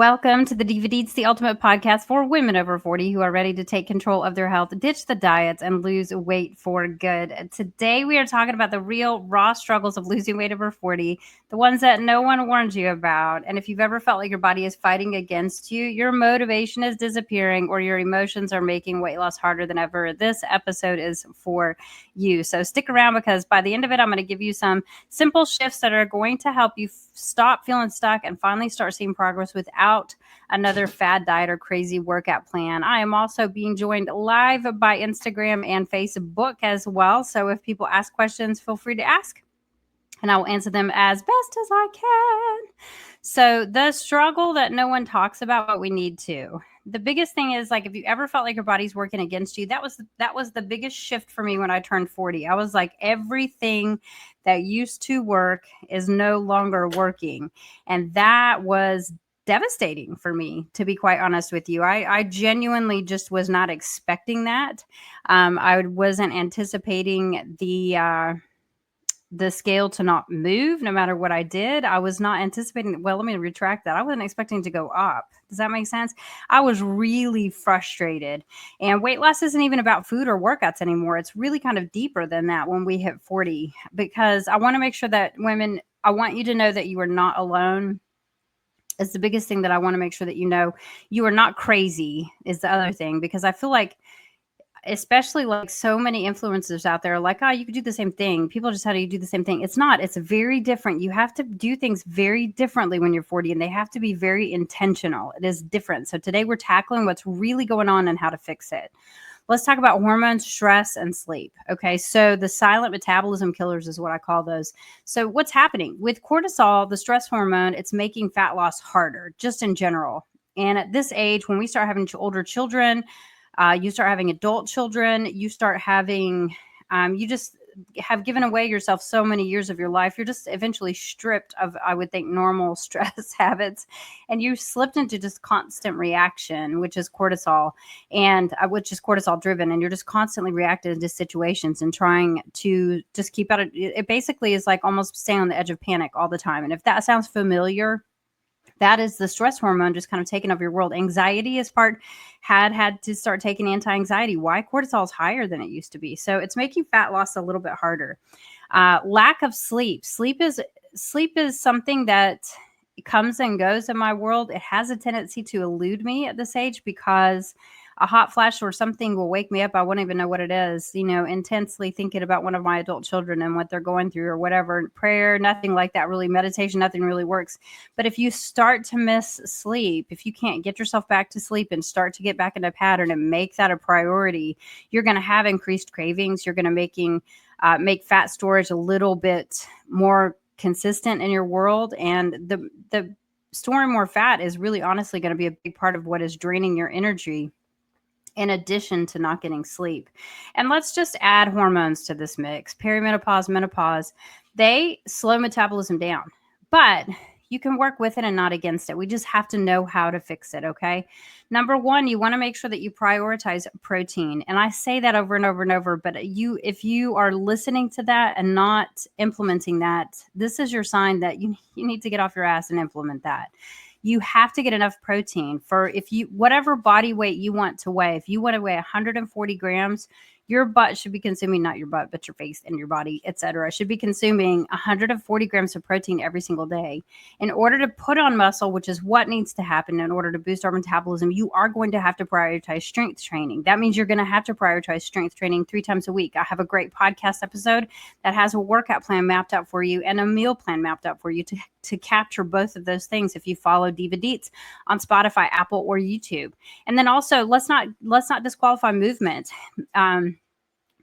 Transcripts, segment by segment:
Welcome to the DVDs, the ultimate podcast for women over 40 who are ready to take control of their health, ditch the diets, and lose weight for good. Today, we are talking about the real, raw struggles of losing weight over 40, the ones that no one warned you about. And if you've ever felt like your body is fighting against you, your motivation is disappearing, or your emotions are making weight loss harder than ever, this episode is for you. So stick around, because by the end of it, I'm going to give you some simple shifts that are going to help you stop feeling stuck and finally start seeing progress without another fad diet or crazy workout plan. I am also being joined live by Instagram and Facebook as well. So if people ask questions, feel free to ask, and I will answer them as best as I can. So the struggle that no one talks about, but we need to. The biggest thing is, like, if you ever felt like your body's working against you, that was the biggest shift for me when I turned 40. I was like, everything that used to work is no longer working. And that was devastating for me, to be quite honest with you. I genuinely just was not expecting that. I wasn't anticipating the scale to not move no matter what I did. I was not anticipating. Well, let me retract that. I wasn't expecting to go up. Does that make sense? I was really frustrated. And weight loss isn't even about food or workouts anymore. It's really kind of deeper than that when we hit 40, because I want to make sure that women, I want you to know that you are not alone. It's the biggest thing that I want to make sure that you know. You are not crazy is the other thing, because I feel like, especially like so many influencers out there, like, oh, you could do the same thing. People just how do you do the same thing. It's not. It's very different. You have to do things very differently when you're 40, and they have to be very intentional. It is different. So today we're tackling what's really going on and how to fix it. Let's talk about hormones, stress, and sleep. Okay, so the silent metabolism killers is what I call those. So what's happening with cortisol, the stress hormone? It's making fat loss harder, just in general. And at this age, when we start having older children, you start having adult children, you start having, you just have given away yourself so many years of your life. You're just eventually stripped of, I would think, normal stress habits, and you slipped into just constant reaction, which is cortisol, and which is cortisol driven. And you're just constantly reacting to situations and trying to just keep out of it. It basically is like almost staying on the edge of panic all the time. And if that sounds familiar, that is the stress hormone just kind of taking over your world. Anxiety is had to start taking anti-anxiety. Why? Cortisol is higher than it used to be. So it's making fat loss a little bit harder. Lack of sleep. Sleep is something that comes and goes in my world. It has a tendency to elude me at this age, because a hot flash or something will wake me up. I won't even know what it is, intensely thinking about one of my adult children and what they're going through or whatever. Prayer, nothing like that really. Meditation, nothing really works. But if you start to miss sleep, if you can't get yourself back to sleep and start to get back into a pattern and make that a priority, you're going to have increased cravings. You're going to make fat storage a little bit more consistent in your world. And the storing more fat is really honestly going to be a big part of what is draining your energy, in addition to not getting sleep. And let's just add hormones to this mix. Perimenopause, menopause, they slow metabolism down, but you can work with it and not against it. We just have to know how to fix it, okay? Number one, you want to make sure that you prioritize protein. And I say that over and over and over, but if you are listening to that and not implementing that, this is your sign that you need to get off your ass and implement that. You have to get enough protein for whatever body weight you want to weigh. If you want to weigh 140 grams, your butt should be consuming, not your butt, but your face and your body, etc., should be consuming 140 grams of protein every single day. In order to put on muscle, which is what needs to happen in order to boost our metabolism, you are going to have to prioritize strength training. That means you're going to have to prioritize strength training 3 times a week. I have a great podcast episode that has a workout plan mapped out for you and a meal plan mapped out for you to capture both of those things if you follow Diva Deets on Spotify, Apple, or YouTube. And then also, let's not disqualify movement.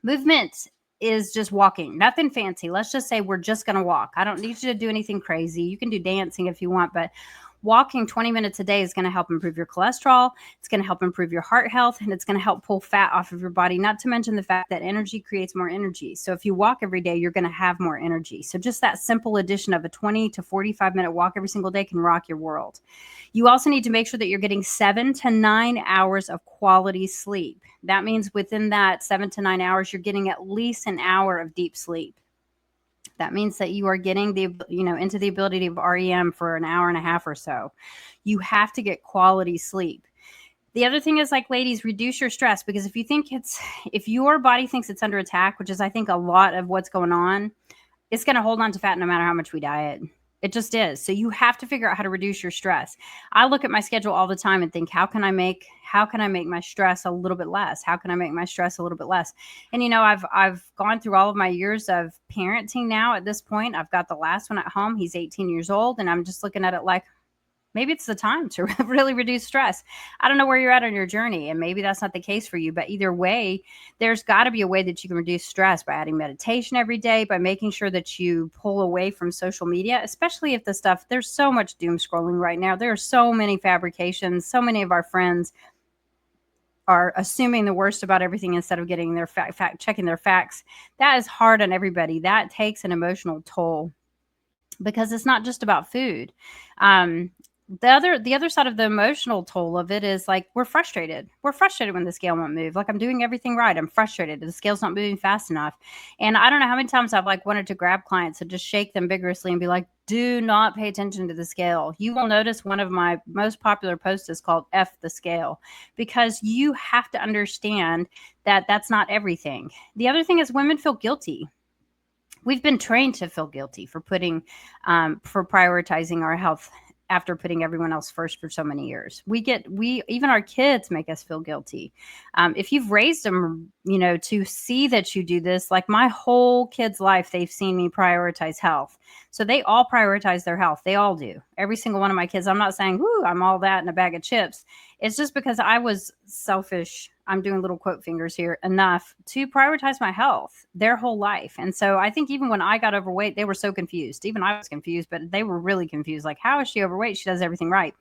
Movement is just walking, nothing fancy. Let's just say we're just going to walk. I don't need you to do anything crazy. You can do dancing if you want, but walking 20 minutes a day is going to help improve your cholesterol. It's going to help improve your heart health, and it's going to help pull fat off of your body, not to mention the fact that energy creates more energy. So if you walk every day, you're going to have more energy. So just that simple addition of a 20 to 45 minute walk every single day can rock your world. You also need to make sure that you're getting 7 to 9 hours of quality sleep. That means within that 7 to 9 hours, you're getting at least an hour of deep sleep. That means that you are getting into the ability of REM for an hour and a half or so. You have to get quality sleep. The other thing is, like, ladies, reduce your stress, because if your body thinks it's under attack, which is I think a lot of what's going on, it's going to hold on to fat no matter how much we diet. It just is. So you have to figure out how to reduce your stress. I look at my schedule all the time and think, how can I make my stress a little bit less? How can I make my stress a little bit less? And I've gone through all of my years of parenting now. At this point, I've got the last one at home. He's 18 years old, and I'm just looking at it like, maybe it's the time to really reduce stress. I don't know where you're at on your journey, and maybe that's not the case for you, but either way, there's got to be a way that you can reduce stress by adding meditation every day, by making sure that you pull away from social media, especially if there's so much doom scrolling right now. There are so many fabrications. So many of our friends are assuming the worst about everything instead of getting their checking their facts. That is hard on everybody. That takes an emotional toll, because it's not just about food. The other side of the emotional toll of it is, like, we're frustrated. We're frustrated when the scale won't move. Like, I'm doing everything right. I'm frustrated. The scale's not moving fast enough. And I don't know how many times I've wanted to grab clients and just shake them vigorously and be like, do not pay attention to the scale. You will notice one of my most popular posts is called F the Scale, because you have to understand that that's not everything. The other thing is, women feel guilty. We've been trained to feel guilty for for prioritizing our health after putting everyone else first for so many years. Even our kids make us feel guilty. If you've raised them, to see that you do this, like my whole kid's life, they've seen me prioritize health. So they all prioritize their health. They all do. Every single one of my kids. I'm not saying, whoo, I'm all that in a bag of chips. It's just because I was selfish. I'm doing little quote fingers here, enough to prioritize my health their whole life. And so I think even when I got overweight, they were so confused. Even I was confused, but they were really confused. Like, how is she overweight? She does everything right.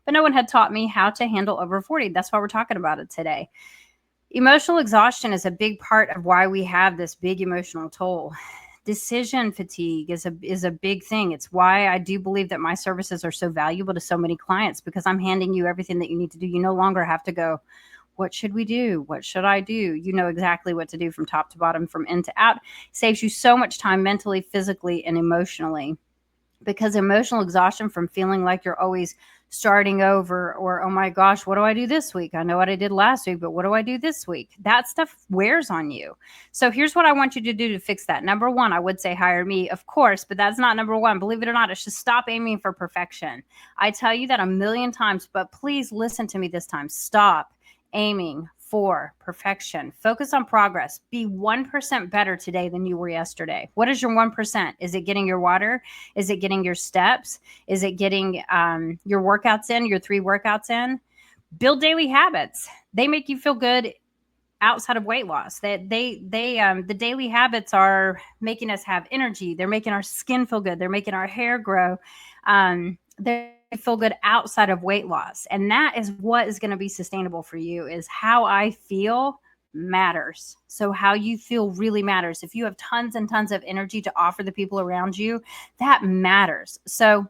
But no one had taught me how to handle over 40. That's why we're talking about it today. Emotional exhaustion is a big part of why we have this big emotional toll. Decision fatigue is a big thing. It's why I do believe that my services are so valuable to so many clients, because I'm handing you everything that you need to do. You no longer have to go, what should we do? What should I do? You know exactly what to do from top to bottom, from in to out. It saves you so much time mentally, physically, and emotionally, because emotional exhaustion from feeling like you're always starting over, or, oh my gosh, what do I do this week? I know what I did last week, but what do I do this week? That stuff wears on you. So here's what I want you to do to fix that. Number one, I would say hire me, of course, but that's not number one. Believe it or not, it's just stop aiming for perfection. I tell you that a million times, but please listen to me this time. Stop aiming for perfection. Focus on progress. Be 1% better today than you were yesterday. What is your 1%? Is it getting your water? Is it getting your steps? Is it getting your workouts in, your 3 workouts in? Build daily habits. They make you feel good outside of weight loss. The daily habits are making us have energy. They're making our skin feel good. They're making our hair grow. They feel good outside of weight loss. And that is what is going to be sustainable for you, is how I feel matters. So how you feel really matters. If you have tons and tons of energy to offer the people around you, that matters. So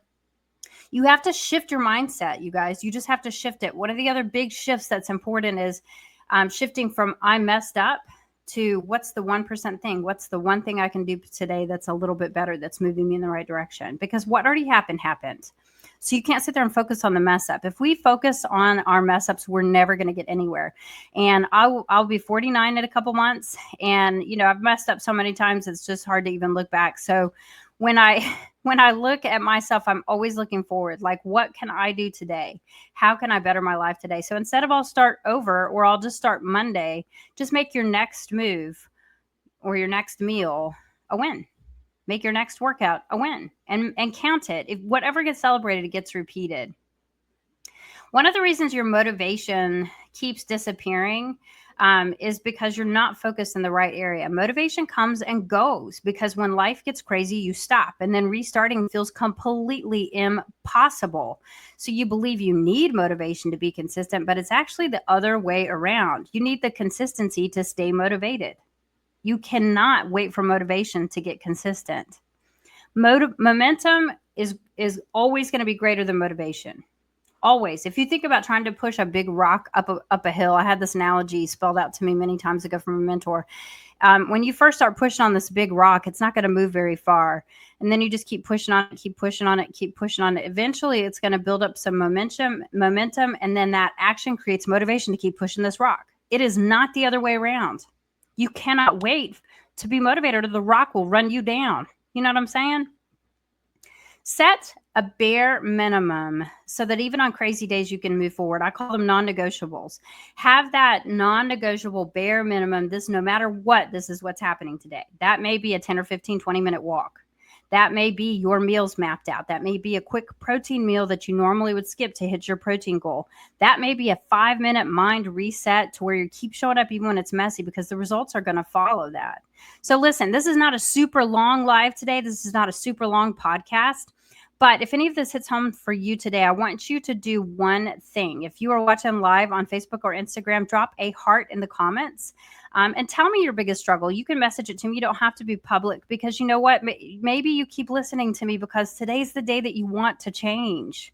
you have to shift your mindset, you guys. You just have to shift it. One of the other big shifts that's important is shifting from I messed up to what's the 1% thing? What's the one thing I can do today that's a little bit better, that's moving me in the right direction? Because what already happened. So you can't sit there and focus on the mess up. If we focus on our mess ups, we're never going to get anywhere. And I'll be 49 in a couple months. And, I've messed up so many times, it's just hard to even look back. So when I look at myself, I'm always looking forward. Like, what can I do today? How can I better my life today? So instead of I'll start over, or I'll just start Monday, just make your next move or your next meal a win. Make your next workout a win, and count it. If whatever gets celebrated, it gets repeated. One of the reasons your motivation keeps disappearing is because you're not focused in the right area. Motivation comes and goes, because when life gets crazy, you stop, and then restarting feels completely impossible. So you believe you need motivation to be consistent, but it's actually the other way around. You need the consistency to stay motivated. You cannot wait for motivation to get consistent. Momentum is always going to be greater than motivation. Always. If you think about trying to push a big rock up a hill, I had this analogy spelled out to me many times ago from a mentor. When you first start pushing on this big rock, it's not going to move very far. And then you just keep pushing on it, keep pushing on it, keep pushing on it. Eventually, it's going to build up some momentum, and then that action creates motivation to keep pushing this rock. It is not the other way around. You cannot wait to be motivated or the rock will run you down. You know what I'm saying? Set a bare minimum so that even on crazy days you can move forward. I call them non-negotiables. Have that non-negotiable bare minimum. This, no matter what, this is what's happening today. That may be a 10 or 15, 20-minute walk. That may be your meals mapped out. That may be a quick protein meal that you normally would skip to hit your protein goal. That may be a 5-minute mind reset to where you keep showing up even when it's messy, because the results are going to follow that. So listen, this is not a super long live today. This is not a super long podcast. But if any of this hits home for you today, I want you to do one thing. If you are watching live on Facebook or Instagram, drop a heart in the comments and tell me your biggest struggle. You can message it to me. You don't have to be public, because you know what? Maybe you keep listening to me because today's the day that you want to change.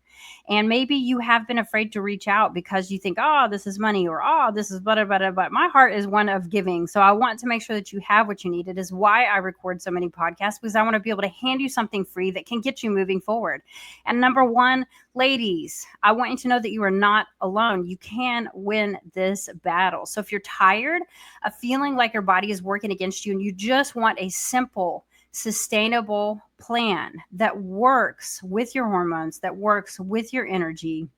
And maybe you have been afraid to reach out because you think, oh, this is money, or oh, this is blah, blah, blah. But my heart is one of giving. So I want to make sure that you have what you need. It is why I record so many podcasts, because I want to be able to hand you something free that can get you moving forward. And number one, ladies, I want you to know that you are not alone. You can win this battle. So if you're tired of feeling like your body is working against you and you just want a simple, sustainable plan that works with your hormones, that works with your energy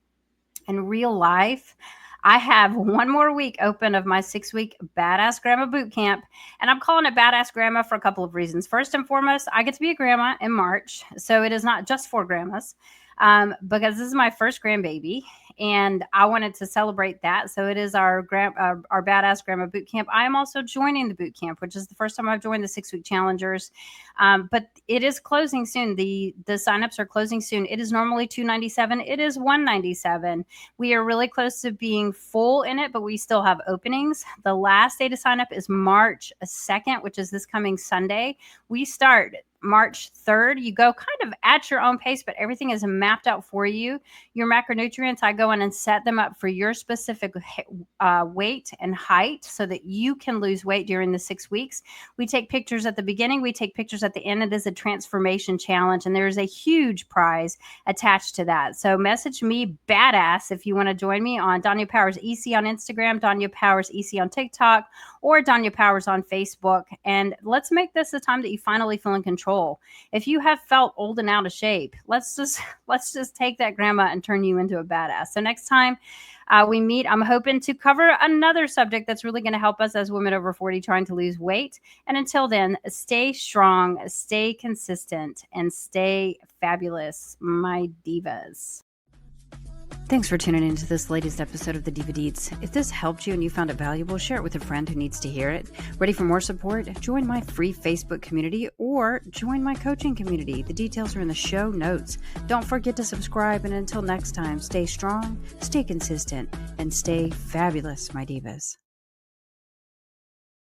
in real life, I have one more week open of my 6-week Badass Gramma Bootcamp. And I'm calling it Badass Grandma for a couple of reasons. First and foremost, I get to be a grandma in March. So it is not just for grandmas, because this is my first grandbaby. And I wanted to celebrate that. So it is our Badass Gramma Bootcamp. I am also joining the bootcamp, which is the first time I've joined the 6-week challengers. But it is closing soon. The signups are closing soon. It is normally $297. It is $197. We are really close to being full in it, but we still have openings. The last day to sign up is March 2nd, which is this coming Sunday. We start March 3rd. You go kind of at your own pace, but everything is mapped out for you. Your macronutrients, I go in and set them up for your specific weight and height so that you can lose weight during the 6 weeks. We take pictures at the beginning. We take pictures at the end. It is a transformation challenge, and there is a huge prize attached to that. So message me, Badass, if you want to join me on Danya Powers EC on Instagram, Danya Powers EC on TikTok, or Danya Powers on Facebook. And let's make this the time that you finally feel in control. If you have felt old and out of shape, let's just take that grandma and turn you into a badass. So next time we meet, I'm hoping to cover another subject that's really going to help us as women over 40 trying to lose weight. And until then, stay strong, stay consistent, and stay fabulous, my divas. Thanks for tuning into this latest episode of the Diva Deets. If this helped you and you found it valuable, share it with a friend who needs to hear it. Ready for more support? Join my free Facebook community or join my coaching community. The details are in the show notes. Don't forget to subscribe, and until next time, stay strong, stay consistent, and stay fabulous, my divas.